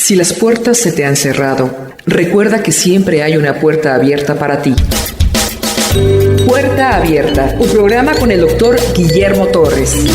Si las puertas se te han cerrado, recuerda que siempre hay una puerta abierta para ti. Puerta Abierta, un programa con el doctor Guillermo Torres.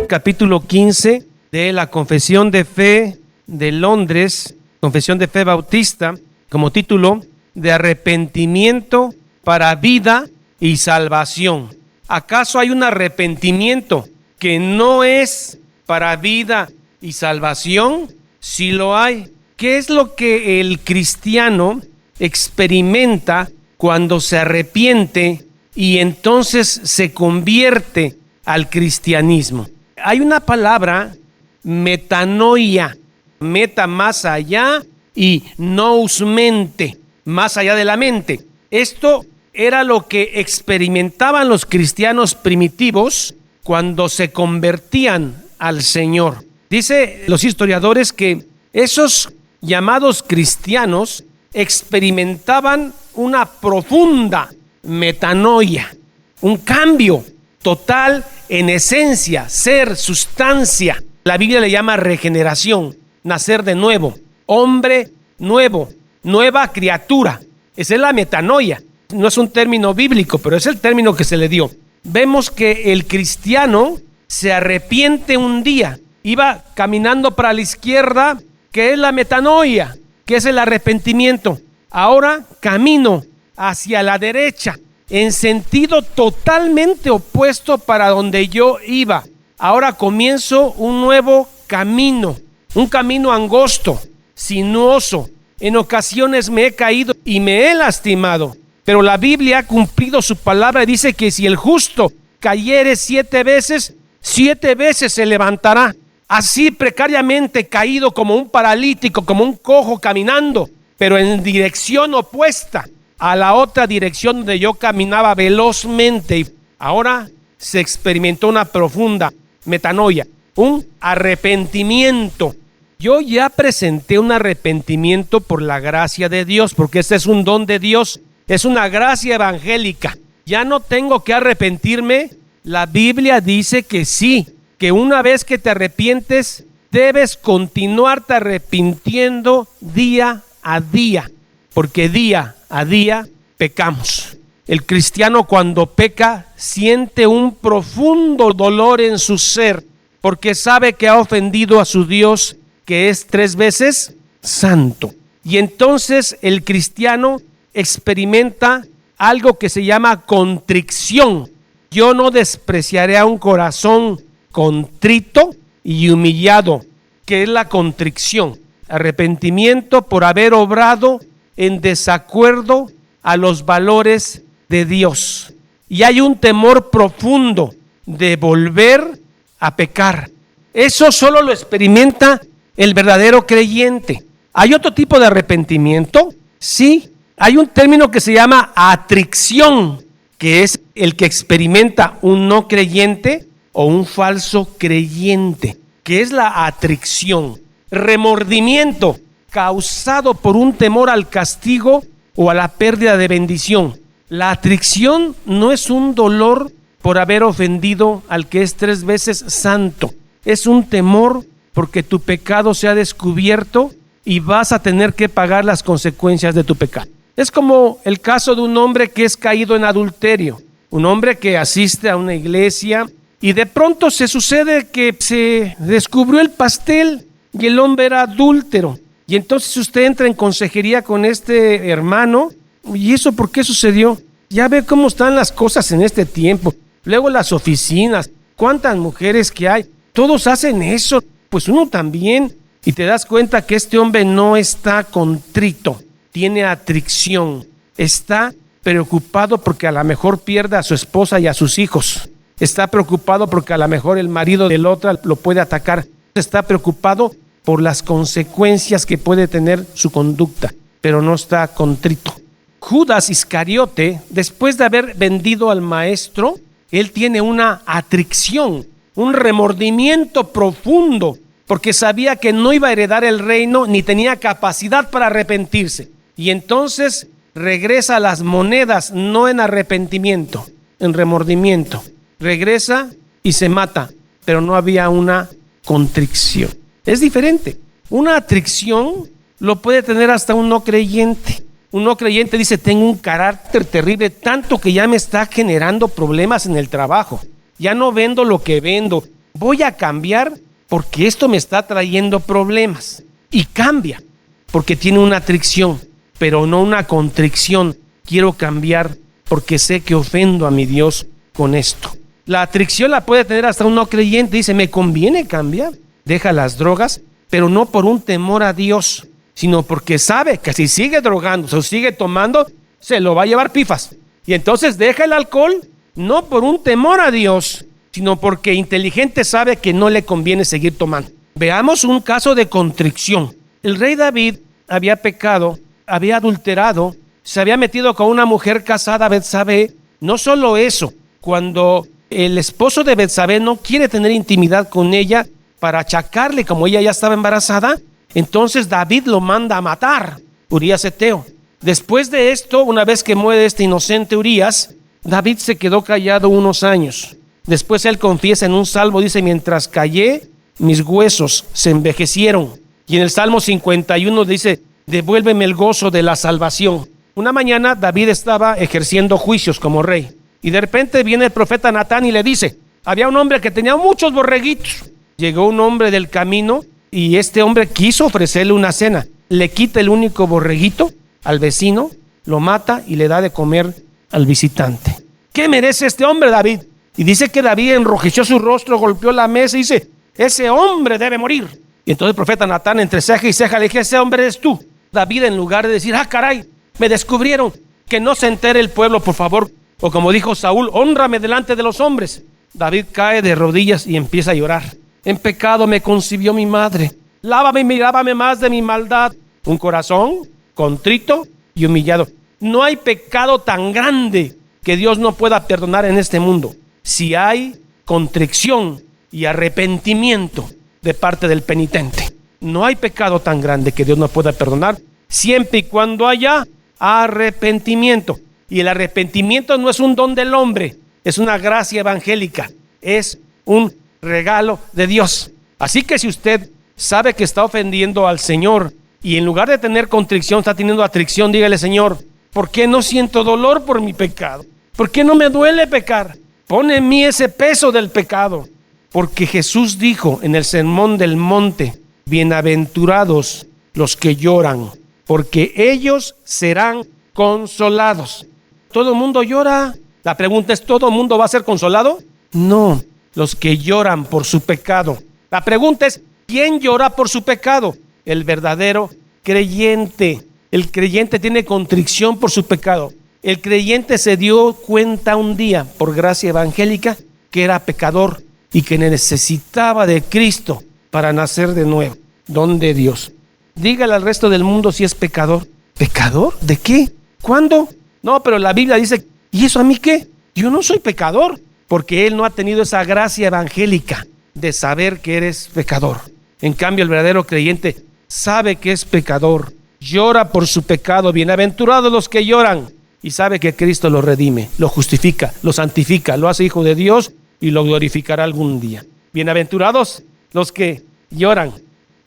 Capítulo 15 de la Confesión de Fe de Londres, Confesión de Fe Bautista, como título: de arrepentimiento para vida y salvación. ¿Acaso hay un arrepentimiento que no es para vida y salvación? Sí lo hay. ¿Qué es lo que el cristiano experimenta cuando se arrepiente y entonces se convierte al cristianismo? Hay una palabra, metanoia, meta más allá y nous mente, más allá de la mente. Esto era lo que experimentaban los cristianos primitivos cuando se convertían al Señor. Dice los historiadores que esos llamados cristianos experimentaban una profunda metanoia, un cambio total en esencia, ser, sustancia. La Biblia le llama regeneración, nacer de nuevo, hombre nuevo, nueva criatura. Esa es la metanoia. No es un término bíblico, pero es el término que se le dio. Vemos que el cristiano se arrepiente un día. Iba caminando para la izquierda, que es la metanoia, que es el arrepentimiento. Ahora camino hacia la derecha, en sentido totalmente opuesto para donde yo iba. Ahora comienzo un nuevo camino, un camino angosto, sinuoso. En ocasiones me he caído y me he lastimado, pero la Biblia ha cumplido su palabra y dice que si el justo cayere 7 veces, 7 veces se levantará. Así precariamente caído, como un paralítico, como un cojo caminando, pero en dirección opuesta a la otra dirección donde yo caminaba velozmente. Y ahora se experimentó una profunda metanoia, un arrepentimiento. Yo ya presenté un arrepentimiento por la gracia de Dios, porque este es un don de Dios, es una gracia evangélica. Ya no tengo que arrepentirme. La Biblia dice que sí, que una vez que te arrepientes, debes continuarte arrepintiendo día a día, porque día a día pecamos. El cristiano cuando peca siente un profundo dolor en su ser, porque sabe que ha ofendido a su Dios, que es 3 veces santo. Y entonces el cristiano experimenta algo que se llama contrición. Yo no despreciaré a un corazón contrito y humillado, que es la contrición, arrepentimiento por haber obrado en desacuerdo a los valores de Dios. Y hay un temor profundo de volver a pecar. Eso solo lo experimenta el verdadero creyente. ¿Hay otro tipo de arrepentimiento? Sí, hay un término que se llama atricción, que es el que experimenta un no creyente o un falso creyente, que es la atricción. Remordimiento causado por un temor al castigo o a la pérdida de bendición. La atricción no es un dolor por haber ofendido al que es 3 veces santo. Es un temor porque tu pecado se ha descubierto y vas a tener que pagar las consecuencias de tu pecado. Es como el caso de un hombre que es caído en adulterio, un hombre que asiste a una iglesia y de pronto se sucede que se descubrió el pastel y el hombre era adúltero. Y entonces usted entra en consejería con este hermano. ¿Y eso por qué sucedió? Ya ve cómo están las cosas en este tiempo. Luego las oficinas, cuántas mujeres que hay, todos hacen eso, pues uno también. Y te das cuenta que este hombre no está contrito, tiene atricción, está preocupado porque a lo mejor pierda a su esposa y a sus hijos. Está preocupado porque a lo mejor el marido del otro lo puede atacar. Está preocupado por las consecuencias que puede tener su conducta, pero no está contrito. Judas Iscariote, después de haber vendido al maestro, él tiene una atricción, un remordimiento profundo, porque sabía que no iba a heredar el reino ni tenía capacidad para arrepentirse. Y entonces regresa a las monedas, no en arrepentimiento, en remordimiento. Regresa y se mata, pero no había una contrición. Es diferente. Una atracción lo puede tener hasta un no creyente. Un no creyente dice: tengo un carácter terrible, tanto que ya me está generando problemas en el trabajo. Ya no vendo lo que vendo. Voy a cambiar porque esto me está trayendo problemas. Y cambia porque tiene una atracción, pero no una contrición. Quiero cambiar porque sé que ofendo a mi Dios con esto. La atracción la puede tener hasta un no creyente. Dice: me conviene cambiar. Deja las drogas, pero no por un temor a Dios, sino porque sabe que si sigue drogándose o sigue tomando, se lo va a llevar pifas. Y entonces deja el alcohol, no por un temor a Dios, sino porque inteligente sabe que no le conviene seguir tomando. Veamos un caso de contrición. El rey David había pecado, había adulterado, se había metido con una mujer casada, Betsabé. No solo eso, cuando el esposo de Betsabé no quiere tener intimidad con ella para achacarle, como ella ya estaba embarazada, entonces David lo manda a matar, Urías Eteo. Después de esto, una vez que muere este inocente Urías, David se quedó callado unos años. Después él confiesa en un salmo, dice: mientras callé, mis huesos se envejecieron. Y en el Salmo 51 dice: devuélveme el gozo de la salvación. Una mañana David estaba ejerciendo juicios como rey, y de repente viene el profeta Natán y le dice: había un hombre que tenía muchos borreguitos. Llegó un hombre del camino y este hombre quiso ofrecerle una cena. Le quita el único borreguito al vecino, lo mata y le da de comer al visitante. ¿Qué merece este hombre, David? Y dice que David enrojeció su rostro, golpeó la mesa y dice: ese hombre debe morir. Y entonces el profeta Natán, entre ceja y ceja, le dice: ese hombre eres tú. David, en lugar de decir: ah, caray, me descubrieron, que no se entere el pueblo, por favor. O como dijo Saúl: hónrame delante de los hombres. David cae de rodillas y empieza a llorar. En pecado me concibió mi madre. Lávame y lávame más de mi maldad. Un corazón contrito y humillado. No hay pecado tan grande que Dios no pueda perdonar en este mundo, si hay contrición y arrepentimiento de parte del penitente. No hay pecado tan grande que Dios no pueda perdonar, siempre y cuando haya arrepentimiento. Y el arrepentimiento no es un don del hombre, es una gracia evangélica, es un regalo de Dios. Así que si usted sabe que está ofendiendo al Señor y en lugar de tener contrición está teniendo atracción, dígale: Señor, ¿por qué no siento dolor por mi pecado? ¿Por qué no me duele pecar? Pon en mí ese peso del pecado. Porque Jesús dijo en el Sermón del Monte: bienaventurados los que lloran, porque ellos serán consolados. ¿Todo el mundo llora? La pregunta es: ¿todo el mundo va a ser consolado? No, los que lloran por su pecado. La pregunta es: ¿quién llora por su pecado? El verdadero creyente. El creyente tiene contrición por su pecado. El creyente se dio cuenta un día, por gracia evangélica, que era pecador y que necesitaba de Cristo para nacer de nuevo, don de Dios. Dígale al resto del mundo si es pecador. ¿Pecador? ¿De qué? ¿Cuándo? No, pero la Biblia dice: ¿y eso a mí qué? Yo no soy pecador, porque él no ha tenido esa gracia evangélica de saber que eres pecador. En cambio, el verdadero creyente sabe que es pecador, llora por su pecado. Bienaventurados los que lloran, y sabe que Cristo lo redime, lo justifica, lo santifica, lo hace hijo de Dios y lo glorificará algún día. Bienaventurados los que lloran.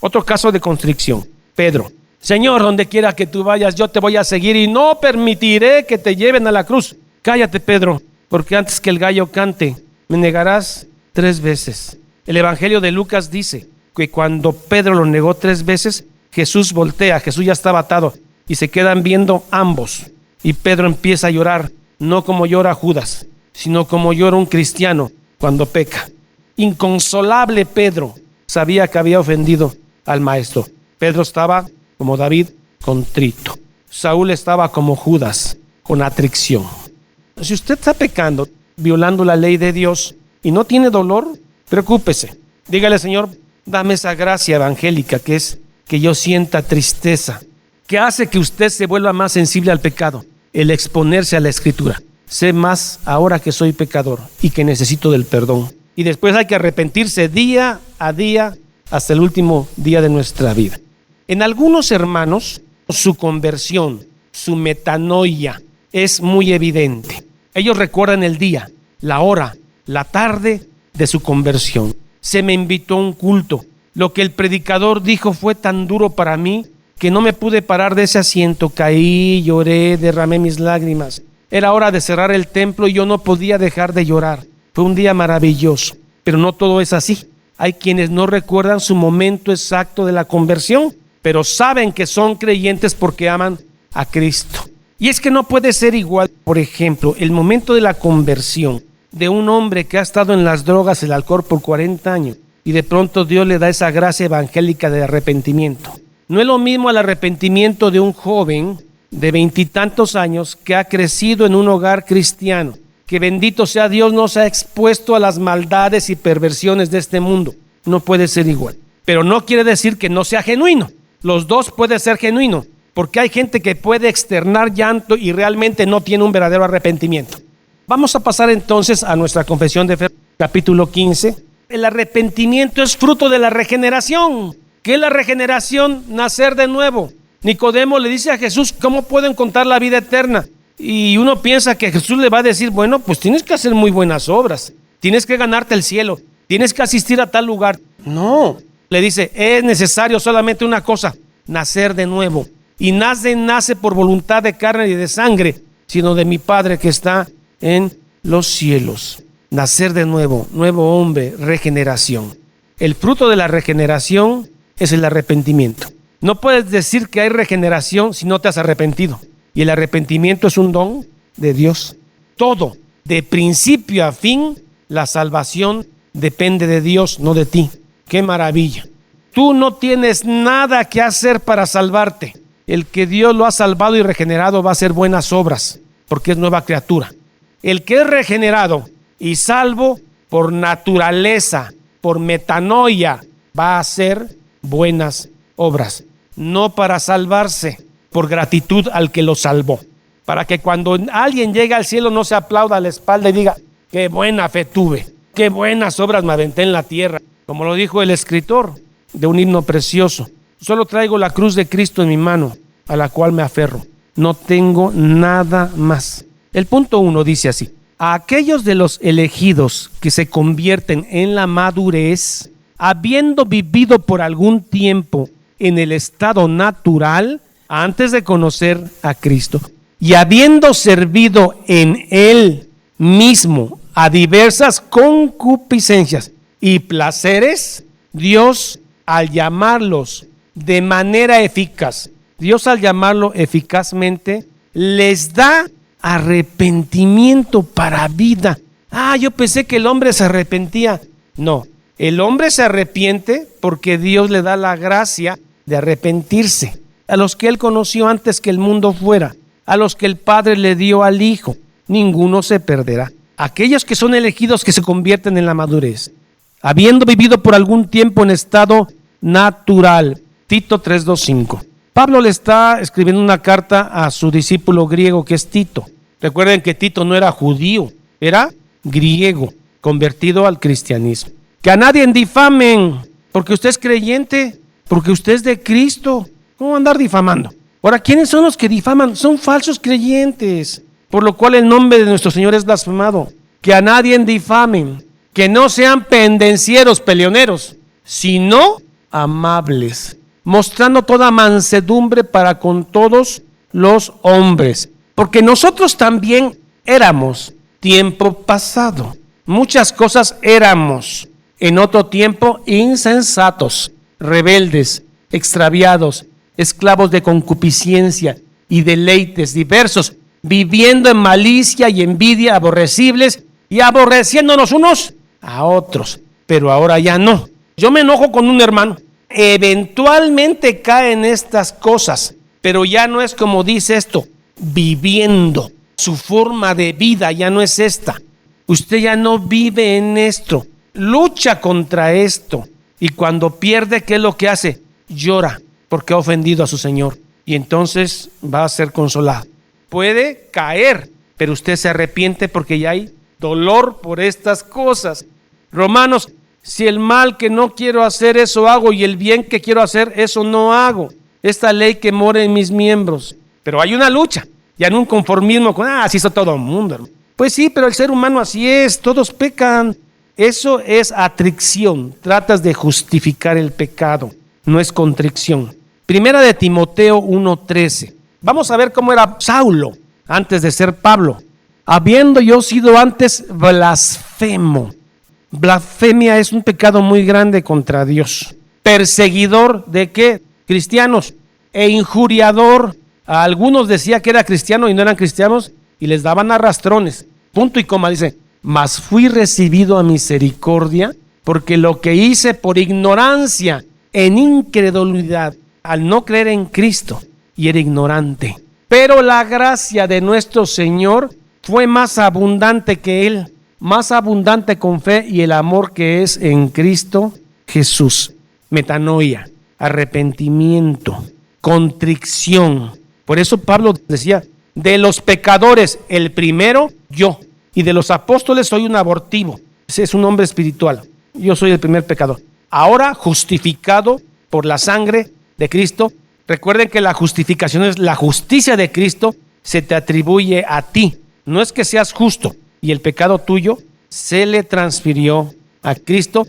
Otro caso de constricción: Pedro. Señor, donde quiera que tú vayas, yo te voy a seguir y no permitiré que te lleven a la cruz. Cállate, Pedro, porque antes que el gallo cante, me negarás 3 veces. El Evangelio de Lucas dice que cuando Pedro lo negó 3 veces, Jesús voltea, Jesús ya estaba atado, y se quedan viendo ambos. Y Pedro empieza a llorar, no como llora Judas, sino como llora un cristiano cuando peca. Inconsolable Pedro, sabía que había ofendido al maestro. Pedro estaba, como David, contrito. Saúl estaba como Judas, con atracción. Si usted está pecando, violando la ley de Dios y no tiene dolor, preocúpese. Dígale: Señor, dame esa gracia evangélica que es que yo sienta tristeza, que hace que usted se vuelva más sensible al pecado, el exponerse a la Escritura. Sé más ahora que soy pecador y que necesito del perdón. Y después hay que arrepentirse día a día hasta el último día de nuestra vida. En algunos hermanos, su conversión, su metanoia es muy evidente. Ellos recuerdan el día, la hora, la tarde de su conversión. Se me invitó a un culto. Lo que el predicador dijo fue tan duro para mí que no me pude parar de ese asiento. Caí, lloré, derramé mis lágrimas. Era hora de cerrar el templo y yo no podía dejar de llorar. Fue un día maravilloso, pero no todo es así. Hay quienes no recuerdan su momento exacto de la conversión, pero saben que son creyentes porque aman a Cristo. Y es que no puede ser igual, por ejemplo, el momento de la conversión de un hombre que ha estado en las drogas, el alcohol por 40 años y de pronto Dios le da esa gracia evangélica de arrepentimiento. No es lo mismo el arrepentimiento de un joven de 20 y tantos años que ha crecido en un hogar cristiano, que bendito sea Dios no se ha expuesto a las maldades y perversiones de este mundo. No puede ser igual. Pero no quiere decir que no sea genuino. Los dos pueden ser genuinos, porque hay gente que puede externar llanto y realmente no tiene un verdadero arrepentimiento. Vamos a pasar entonces a nuestra confesión de fe, capítulo 15. El arrepentimiento es fruto de la regeneración. ¿Qué es la regeneración? Nacer de nuevo. Nicodemo le dice a Jesús, ¿cómo puedo encontrar la vida eterna? Y uno piensa que Jesús le va a decir, bueno, pues tienes que hacer muy buenas obras, tienes que ganarte el cielo, tienes que asistir a tal lugar. No, le dice, es necesario solamente una cosa, nacer de nuevo. Y nace por voluntad de carne y de sangre, sino de mi Padre que está en los cielos. Nacer de nuevo, nuevo hombre, regeneración. El fruto de la regeneración es el arrepentimiento. No puedes decir que hay regeneración si no te has arrepentido. Y el arrepentimiento es un don de Dios. Todo, de principio a fin, la salvación depende de Dios, no de ti. ¡Qué maravilla! Tú no tienes nada que hacer para salvarte. El que Dios lo ha salvado y regenerado va a hacer buenas obras, porque es nueva criatura. El que es regenerado y salvo por naturaleza, por metanoia, va a hacer buenas obras. No para salvarse, por gratitud al que lo salvó. Para que cuando alguien llegue al cielo no se aplauda a la espalda y diga, qué buena fe tuve, qué buenas obras me aventé en la tierra. Como lo dijo el escritor de un himno precioso. Solo traigo la cruz de Cristo en mi mano, a la cual me aferro. No tengo nada más. El punto 1 dice así: a aquellos de los elegidos que se convierten en la madurez, habiendo vivido por algún tiempo en el estado natural, antes de conocer a Cristo, y habiendo servido en Él mismo a diversas concupiscencias y placeres, Dios al llamarlos de manera eficaz, Dios al llamarlo eficazmente, les da arrepentimiento para vida. Yo pensé que el hombre se arrepentía. No, el hombre se arrepiente porque Dios le da la gracia de arrepentirse. A los que Él conoció antes que el mundo fuera, a los que el Padre le dio al Hijo, ninguno se perderá. Aquellos que son elegidos que se convierten en la madurez, habiendo vivido por algún tiempo en estado natural. Tito 3:2-5. Pablo le está escribiendo una carta a su discípulo griego que es Tito. Recuerden que Tito no era judío, era griego, convertido al cristianismo. Que a nadie difamen, porque usted es creyente, porque usted es de Cristo. ¿Cómo va a andar difamando? Ahora, ¿quiénes son los que difaman? Son falsos creyentes, por lo cual el nombre de nuestro Señor es blasfemado. Que a nadie difamen, que no sean pendencieros, peleoneros, sino amables, mostrando toda mansedumbre para con todos los hombres. Porque nosotros también éramos tiempo pasado. Muchas cosas éramos en otro tiempo insensatos, rebeldes, extraviados, esclavos de concupiscencia y deleites diversos, viviendo en malicia y envidia, aborrecibles y aborreciéndonos unos a otros. Pero ahora ya no. Yo me enojo con un hermano. Eventualmente caen estas cosas, pero ya no es como dice esto, viviendo. Su forma de vida ya no es esta. Usted ya no vive en esto. Lucha contra esto. Y cuando pierde, ¿qué es lo que hace? Llora porque ha ofendido a su Señor. Y entonces va a ser consolado. Puede caer, pero usted se arrepiente porque ya hay dolor por estas cosas. Romanos: si el mal que no quiero hacer, eso hago, y el bien que quiero hacer, eso no hago. Esta ley que mora en mis miembros. Pero hay una lucha, ya no un conformismo con, así hizo todo el mundo, hermano. Pues sí, pero el ser humano así es, todos pecan. Eso es atricción. Tratas de justificar el pecado, no es contrición. Primera de Timoteo 1:13. Vamos a ver cómo era Saulo antes de ser Pablo. Habiendo yo sido antes blasfemo. Blasfemia es un pecado muy grande contra Dios. Perseguidor de ¿qué? Cristianos. E injuriador. A algunos decía que era cristiano y no eran cristianos y les daban arrastrones. Punto y coma, dice. Mas fui recibido a misericordia porque lo que hice por ignorancia, en incredulidad, al no creer en Cristo, y era ignorante. Pero la gracia de nuestro Señor fue más abundante que Él, más abundante con fe y el amor que es en Cristo Jesús. Metanoia, arrepentimiento, contrición. Por eso Pablo decía, de los pecadores, el primero, yo. Y de los apóstoles soy un abortivo. Ese es un hombre espiritual. Yo soy el primer pecador. Ahora justificado por la sangre de Cristo. Recuerden que la justificación es la justicia de Cristo, se te atribuye a ti. No es que seas justo y el pecado tuyo se le transfirió a Cristo.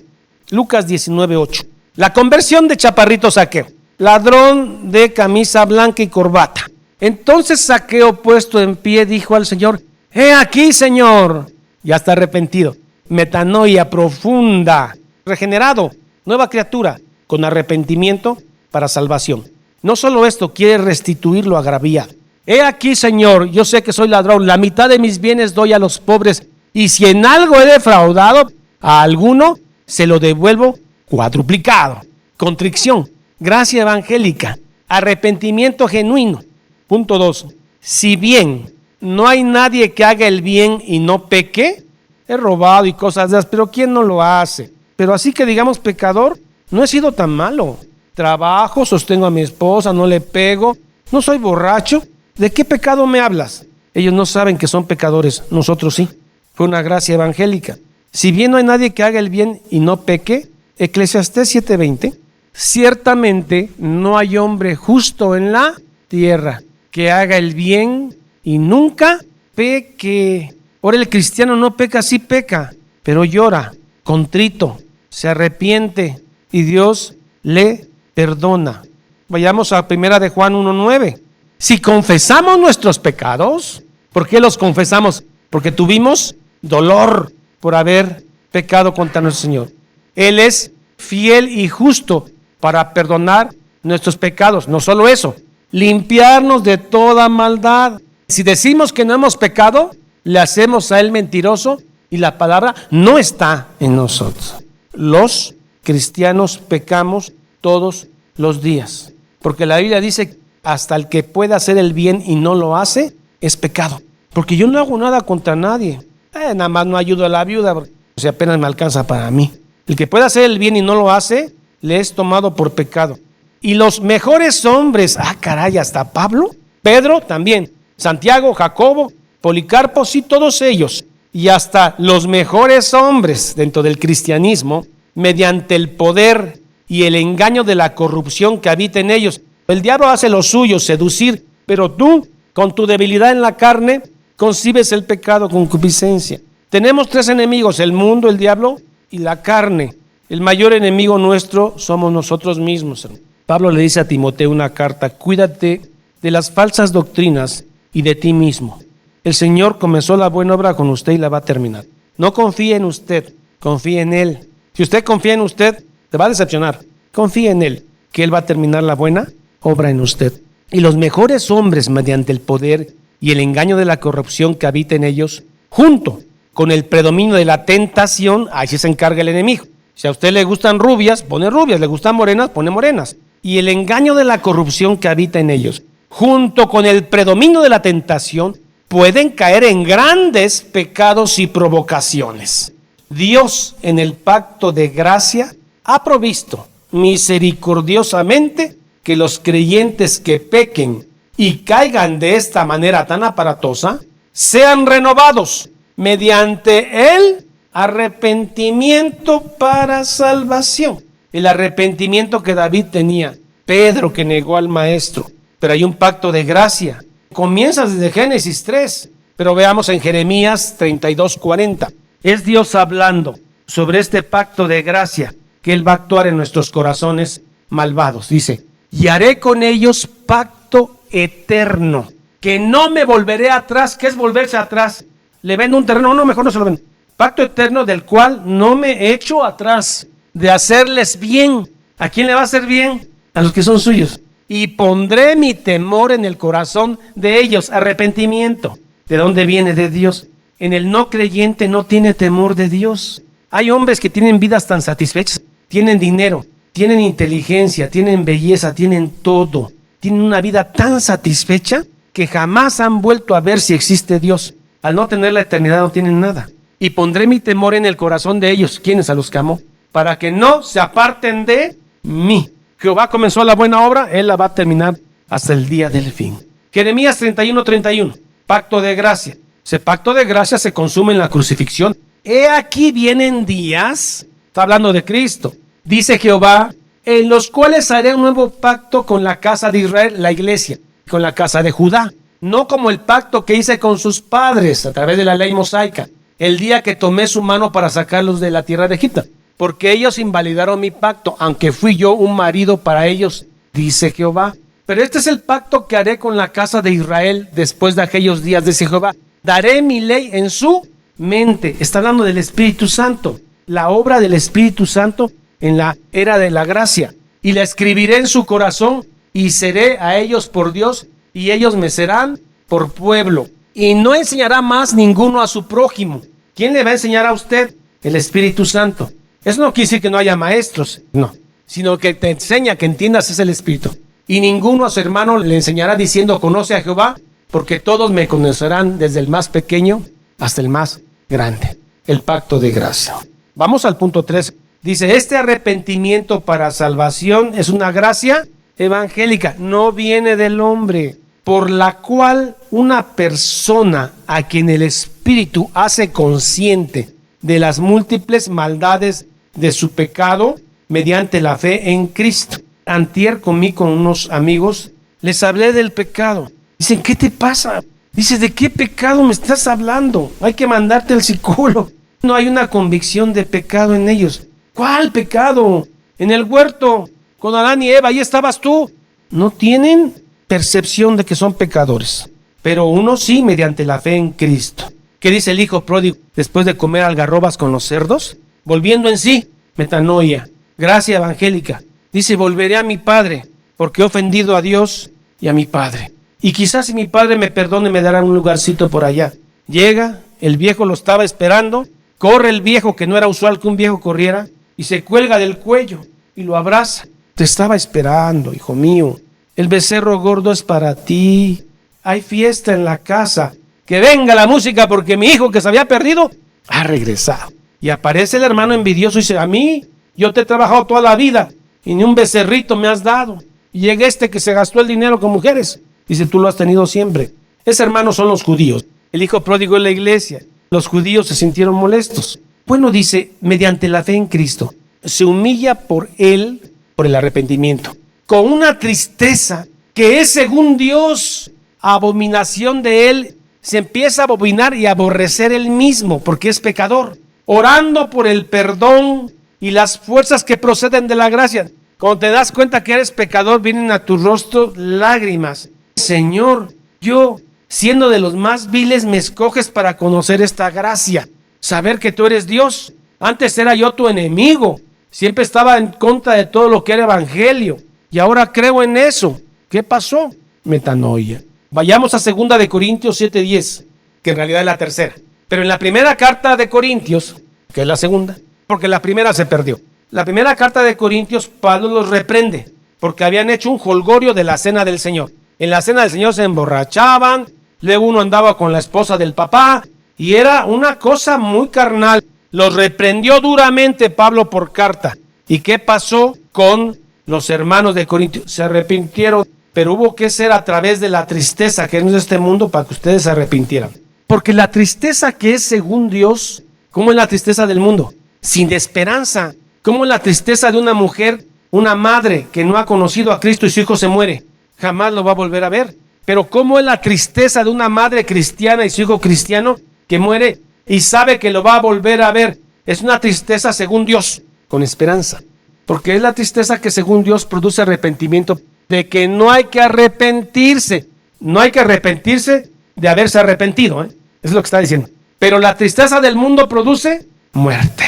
Lucas 19:8. La conversión de Chaparrito Zaqueo, ladrón de camisa blanca y corbata. Entonces Zaqueo, puesto en pie, dijo al Señor: he aquí, Señor. Ya está arrepentido. Metanoia profunda, regenerado, nueva criatura, con arrepentimiento para salvación. No solo esto, quiere restituir lo agraviado. He aquí, Señor, yo sé que soy ladrón, la mitad de mis bienes doy a los pobres, y si en algo he defraudado a alguno, se lo devuelvo cuadruplicado. Contrición, gracia evangélica, arrepentimiento genuino. Punto 2. Si bien no hay nadie que haga el bien y no peque, he robado y cosas de esas, pero ¿quién no lo hace? Pero así que digamos pecador, no he sido tan malo. Trabajo, sostengo a mi esposa, no le pego, no soy borracho. ¿De qué pecado me hablas? Ellos no saben que son pecadores, nosotros sí. Fue una gracia evangélica. Si bien no hay nadie que haga el bien y no peque, Eclesiastés 7:20, ciertamente no hay hombre justo en la tierra que haga el bien y nunca peque. Ahora el cristiano no peca, sí peca, pero llora, contrito, se arrepiente y Dios le perdona. Vayamos a 1 de Juan 1:9. Si confesamos nuestros pecados, ¿por qué los confesamos? Porque tuvimos dolor por haber pecado contra nuestro Señor. Él es fiel y justo para perdonar nuestros pecados. No solo eso, limpiarnos de toda maldad. Si decimos que no hemos pecado, le hacemos a Él mentiroso y la palabra no está en nosotros. Los cristianos pecamos todos los días, porque la Biblia dice: hasta el que pueda hacer el bien y no lo hace, es pecado. Porque yo no hago nada contra nadie. Nada más no ayudo a la viuda, porque si apenas me alcanza para mí. El que pueda hacer el bien y no lo hace, le es tomado por pecado. Y los mejores hombres, caray, hasta Pablo, Pedro también, Santiago, Jacobo, Policarpo, sí, todos ellos. Y hasta los mejores hombres dentro del cristianismo, mediante el poder y el engaño de la corrupción que habita en ellos. El diablo hace lo suyo, seducir, pero tú, con tu debilidad en la carne, concibes el pecado con concupiscencia. Tenemos 3 enemigos: el mundo, el diablo y la carne. El mayor enemigo nuestro somos nosotros mismos. Pablo le dice a Timoteo una carta: cuídate de las falsas doctrinas y de ti mismo. El Señor comenzó la buena obra con usted y la va a terminar. No confíe en usted, confíe en Él. Si usted confía en usted, te va a decepcionar. Confíe en Él, que Él va a terminar la buena obra en usted. Y los mejores hombres, mediante el poder y el engaño de la corrupción que habita en ellos, junto con el predominio de la tentación, ahí sí se encarga el enemigo. Si a usted le gustan rubias, pone rubias; le gustan morenas, pone morenas. Y el engaño de la corrupción que habita en ellos, junto con el predominio de la tentación, pueden caer en grandes pecados y provocaciones. Dios, en el pacto de gracia, ha provisto misericordiosamente que los creyentes que pequen y caigan de esta manera tan aparatosa sean renovados mediante el arrepentimiento para salvación. El arrepentimiento que David tenía, Pedro que negó al maestro. Pero hay un pacto de gracia. Comienza desde Génesis 3, pero veamos en Jeremías 32:40. Es Dios hablando. sobre este pacto de gracia que Él va a actuar en nuestros corazones malvados. Dice, y haré con ellos pacto eterno, que no me volveré atrás. ¿Qué es volverse atrás? ¿Le vendo un terreno? No, mejor no se lo vendo. Pacto eterno del cual no me echo atrás, de hacerles bien. ¿A quién le va a hacer bien? A los que son suyos. Y pondré mi temor en el corazón de ellos. Arrepentimiento. ¿De dónde viene? De Dios. En el no creyente no tiene temor de Dios. Hay hombres que tienen vidas tan satisfechas. Tienen dinero, tienen inteligencia, tienen belleza, tienen todo. Tienen una vida tan satisfecha que jamás han vuelto a ver si existe Dios. Al no tener la eternidad no tienen nada. Y pondré mi temor en el corazón de ellos. ¿Quiénes? A los que amó. Para que no se aparten de mí. Jehová comenzó la buena obra, Él la va a terminar hasta el día del fin. Jeremías 31:31. Pacto de gracia. Ese pacto de gracia se consume en la crucifixión. He aquí vienen días, está hablando de Cristo, dice Jehová, en los cuales haré un nuevo pacto con la casa de Israel, la iglesia, con la casa de Judá. No como el pacto que hice con sus padres a través de la ley mosaica, el día que tomé su mano para sacarlos de la tierra de Egipto. Porque ellos invalidaron mi pacto, aunque fui yo un marido para ellos, dice Jehová. Pero este es el pacto que haré con la casa de Israel después de aquellos días, dice Jehová. Daré mi ley en su mente. Está hablando del Espíritu Santo, la obra del Espíritu Santo en la era de la gracia. Y la escribiré en su corazón y seré a ellos por Dios y ellos me serán por pueblo. Y no enseñará más ninguno a su prójimo. ¿Quién le va a enseñar a usted? El Espíritu Santo. Eso no quiere decir que no haya maestros, no, sino que te enseña, que entiendas es el Espíritu. Y ninguno a su hermano le enseñará diciendo, conoce a Jehová, porque todos me conocerán desde el más pequeño hasta el más grande. El pacto de gracia. Vamos al punto 3. Dice, este arrepentimiento para salvación es una gracia evangélica, no viene del hombre, por la cual una persona a quien el Espíritu hace consciente de las múltiples maldades de su pecado mediante la fe en Cristo. Antier comí con unos amigos, les hablé del pecado. Dicen, ¿qué te pasa? Dice, ¿de qué pecado me estás hablando? Hay que mandarte al psicólogo. No hay una convicción de pecado en ellos. ¿Cuál pecado? En el huerto, con Adán y Eva, ahí estabas tú. No tienen percepción de que son pecadores, pero uno sí mediante la fe en Cristo. ¿Qué dice el hijo pródigo después de comer algarrobas con los cerdos? Volviendo en sí, metanoia, gracia evangélica. Dice, volveré a mi padre, porque he ofendido a Dios y a mi padre. Y quizás si mi padre me perdone, me dará un lugarcito por allá. Llega, el viejo lo estaba esperando, corre el viejo, que no era usual que un viejo corriera, y se cuelga del cuello y lo abraza. Te estaba esperando, hijo mío. El becerro gordo es para ti. Hay fiesta en la casa. Que venga la música porque mi hijo que se había perdido ha regresado. Y aparece el hermano envidioso y dice, a mí, yo te he trabajado toda la vida y ni un becerrito me has dado. Y llega este que se gastó el dinero con mujeres. Dice, tú lo has tenido siempre. Ese hermano son los judíos. El hijo pródigo es la iglesia. Los judíos se sintieron molestos. Bueno, dice, mediante la fe en Cristo, se humilla por él, por el arrepentimiento, con una tristeza que es según Dios, abominación de él. Se empieza a abominar y a aborrecer él mismo, porque es pecador, orando por el perdón y las fuerzas que proceden de la gracia. Cuando te das cuenta que eres pecador, vienen a tu rostro lágrimas. Señor, yo, siendo de los más viles, me escoges para conocer esta gracia, saber que tú eres Dios. Antes era yo tu enemigo, siempre estaba en contra de todo lo que era evangelio, y ahora creo en eso. ¿Qué pasó? Metanoia. Vayamos a 2 de Corintios 7:10, que en realidad es la tercera. Pero en la primera carta de Corintios, que es la segunda, porque la primera se perdió. La primera carta de Corintios, Pablo los reprende, porque habían hecho un jolgorio de la cena del Señor. En la cena del Señor se emborrachaban, luego uno andaba con la esposa del papá, y era una cosa muy carnal. Los reprendió duramente Pablo por carta. ¿Y qué pasó con los hermanos de Corintios? Se arrepintieron. Pero hubo que ser a través de la tristeza que es de este mundo para que ustedes se arrepintieran. Porque la tristeza que es según Dios, ¿cómo es la tristeza del mundo? Sin esperanza. ¿Cómo es la tristeza de una mujer, una madre que no ha conocido a Cristo y su hijo se muere? Jamás lo va a volver a ver. Pero ¿cómo es la tristeza de una madre cristiana y su hijo cristiano que muere y sabe que lo va a volver a ver? Es una tristeza según Dios, con esperanza. Porque es la tristeza que según Dios produce arrepentimiento, de que no hay que arrepentirse. No hay que arrepentirse de haberse arrepentido, Eso es lo que está diciendo. Pero la tristeza del mundo produce muerte.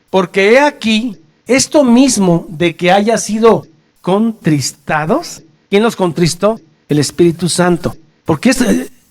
Porque he aquí, esto mismo de que haya sido contristados. ¿Quién los contristó? El Espíritu Santo. Porque es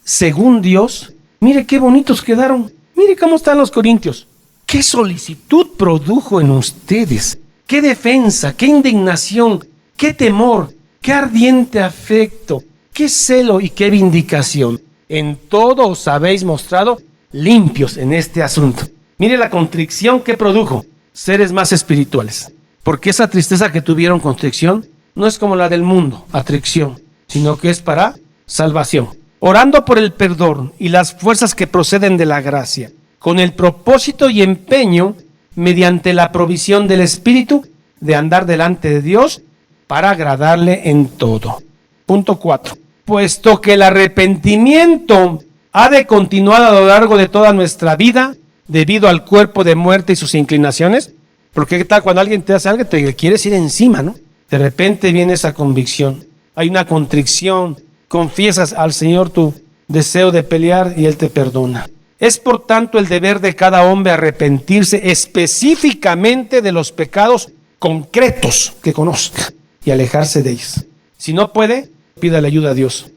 según Dios. Mire qué bonitos quedaron. Mire cómo están los corintios. Qué solicitud produjo en ustedes. Qué defensa, qué indignación, qué temor, qué ardiente afecto, qué celo y qué vindicación. En todo os habéis mostrado limpios en este asunto. Mire la contrición que produjo. Seres más espirituales. Porque esa tristeza que tuvieron, contrición, no es como la del mundo, atracción, sino que es para salvación. Orando por el perdón y las fuerzas que proceden de la gracia, con el propósito y empeño, mediante la provisión del Espíritu, de andar delante de Dios para agradarle en todo. Punto 4. Puesto que el arrepentimiento ha de continuar a lo largo de toda nuestra vida, debido al cuerpo de muerte y sus inclinaciones, porque ¿qué tal cuando alguien te hace algo, te quieres ir encima, ¿no? De repente viene esa convicción, hay una contrición, confiesas al Señor tu deseo de pelear y Él te perdona. Es por tanto el deber de cada hombre arrepentirse específicamente de los pecados concretos que conozca y alejarse de ellos. Si no puede, pídale ayuda a Dios.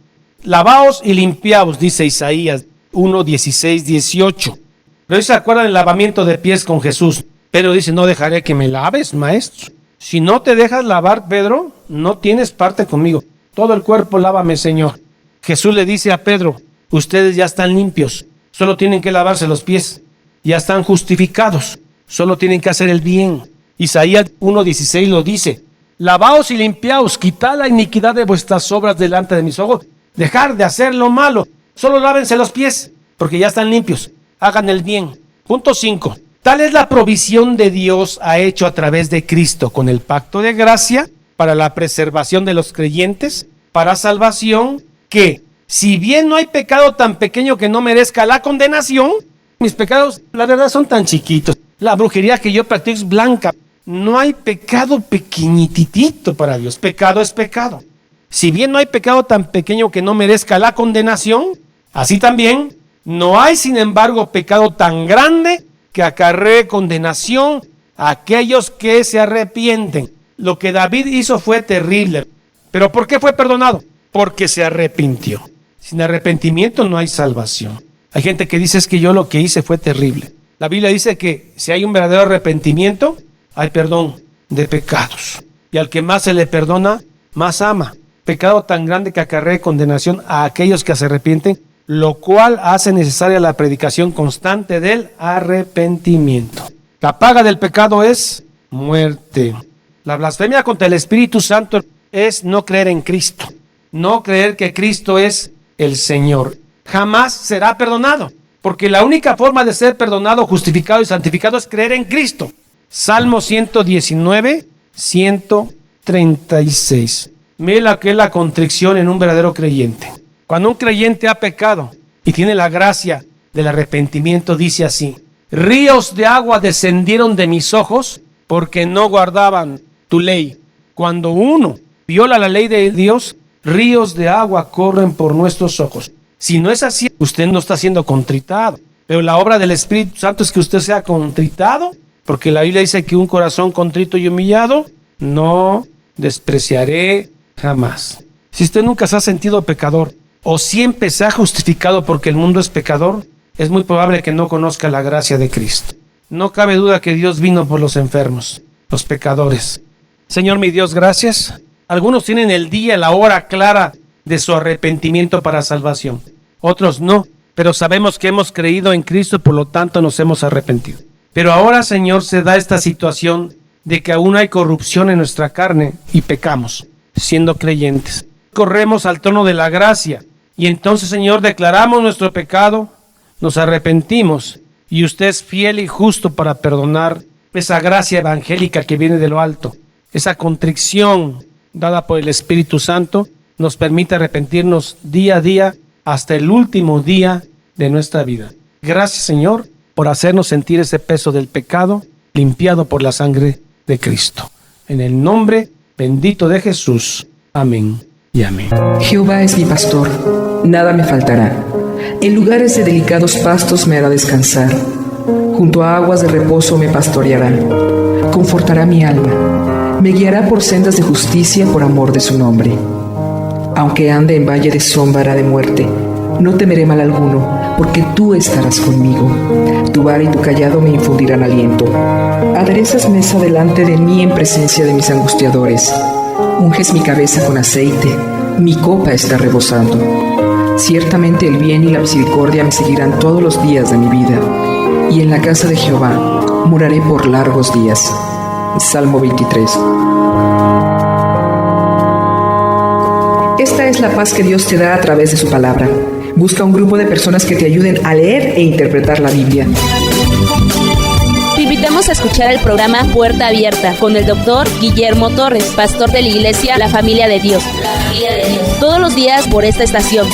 Lavaos y limpiaos, dice Isaías 1, 16, 18. Pero se acuerdan del lavamiento de pies con Jesús. Pedro dice, no dejaré que me laves, maestro. Si no te dejas lavar, Pedro, no tienes parte conmigo. Todo el cuerpo lávame, Señor. Jesús le dice a Pedro, ustedes ya están limpios. Solo tienen que lavarse los pies. Ya están justificados. Solo tienen que hacer el bien. Isaías 1:16 lo dice. Lavaos y limpiaos, quitad la iniquidad de vuestras obras delante de mis ojos. Dejar de hacer lo malo. Solo lávense los pies, porque ya están limpios. Hagan el bien. Punto 5. Tal es la provisión de Dios ha hecho a través de Cristo con el pacto de gracia para la preservación de los creyentes, para salvación, que si bien no hay pecado tan pequeño que no merezca la condenación, mis pecados la verdad son tan chiquitos. La brujería que yo practico es blanca. No hay pecado pequeñitito para Dios. Pecado es pecado. Si bien no hay pecado tan pequeño que no merezca la condenación, así también no hay, sin embargo, pecado tan grande que acarree condenación a aquellos que se arrepienten. Lo que David hizo fue terrible. ¿Pero por qué fue perdonado? Porque se arrepintió. Sin arrepentimiento no hay salvación. Hay gente que dice es que yo lo que hice fue terrible. La Biblia dice que si hay un verdadero arrepentimiento, hay perdón de pecados. Y al que más se le perdona, más ama. Pecado tan grande que acarree condenación a aquellos que se arrepienten, lo cual hace necesaria la predicación constante del arrepentimiento. La paga del pecado es muerte. La blasfemia contra el Espíritu Santo es no creer en Cristo. No creer que Cristo es el Señor. Jamás será perdonado. Porque la única forma de ser perdonado, justificado y santificado es creer en Cristo. Salmo 119, 136. Mira lo que es la contrición en un verdadero creyente. Cuando un creyente ha pecado y tiene la gracia del arrepentimiento, dice así: ríos de agua descendieron de mis ojos porque no guardaban tu ley. Cuando uno viola la ley de Dios, ríos de agua corren por nuestros ojos. Si no es así, usted no está siendo contritado. Pero la obra del Espíritu Santo es que usted sea contritado, porque la Biblia dice que un corazón contrito y humillado no despreciaré jamás. Si usted nunca se ha sentido pecador, o siempre se ha justificado porque el mundo es pecador, es muy probable que no conozca la gracia de Cristo. No cabe duda que Dios vino por los enfermos, los pecadores. Señor mi Dios, gracias. Algunos tienen el día, la hora clara de su arrepentimiento para salvación. Otros no, pero sabemos que hemos creído en Cristo y por lo tanto nos hemos arrepentido. Pero ahora, Señor, se da esta situación de que aún hay corrupción en nuestra carne y pecamos, siendo creyentes. Corremos al trono de la gracia y entonces, Señor, declaramos nuestro pecado, nos arrepentimos y usted es fiel y justo para perdonar esa gracia evangélica que viene de lo alto. Esa contrición dada por el Espíritu Santo nos permite arrepentirnos día a día hasta el último día de nuestra vida. Gracias, Señor, por hacernos sentir ese peso del pecado, limpiado por la sangre de Cristo. En el nombre bendito de Jesús. Amén y amén. Jehová es mi pastor, nada me faltará. En lugares de delicados pastos me hará descansar. Junto a aguas de reposo me pastoreará. Confortará mi alma. Me guiará por sendas de justicia por amor de su nombre. Aunque ande en valle de sombra de muerte, no temeré mal alguno, porque tú estarás conmigo. Tu vara y tu cayado me infundirán aliento. Aderezas mesa delante de mí en presencia de mis angustiadores. Unges mi cabeza con aceite, mi copa está rebosando. Ciertamente el bien y la misericordia me seguirán todos los días de mi vida, y en la casa de Jehová moraré por largos días. Salmo 23. Esta es la paz que Dios te da a través de su palabra. Busca un grupo de personas que te ayuden a leer e interpretar la Biblia. Te invitamos a escuchar el programa Puerta Abierta con el Dr. Guillermo Torres, pastor de la iglesia La Familia de Dios. Todos los días por esta estación.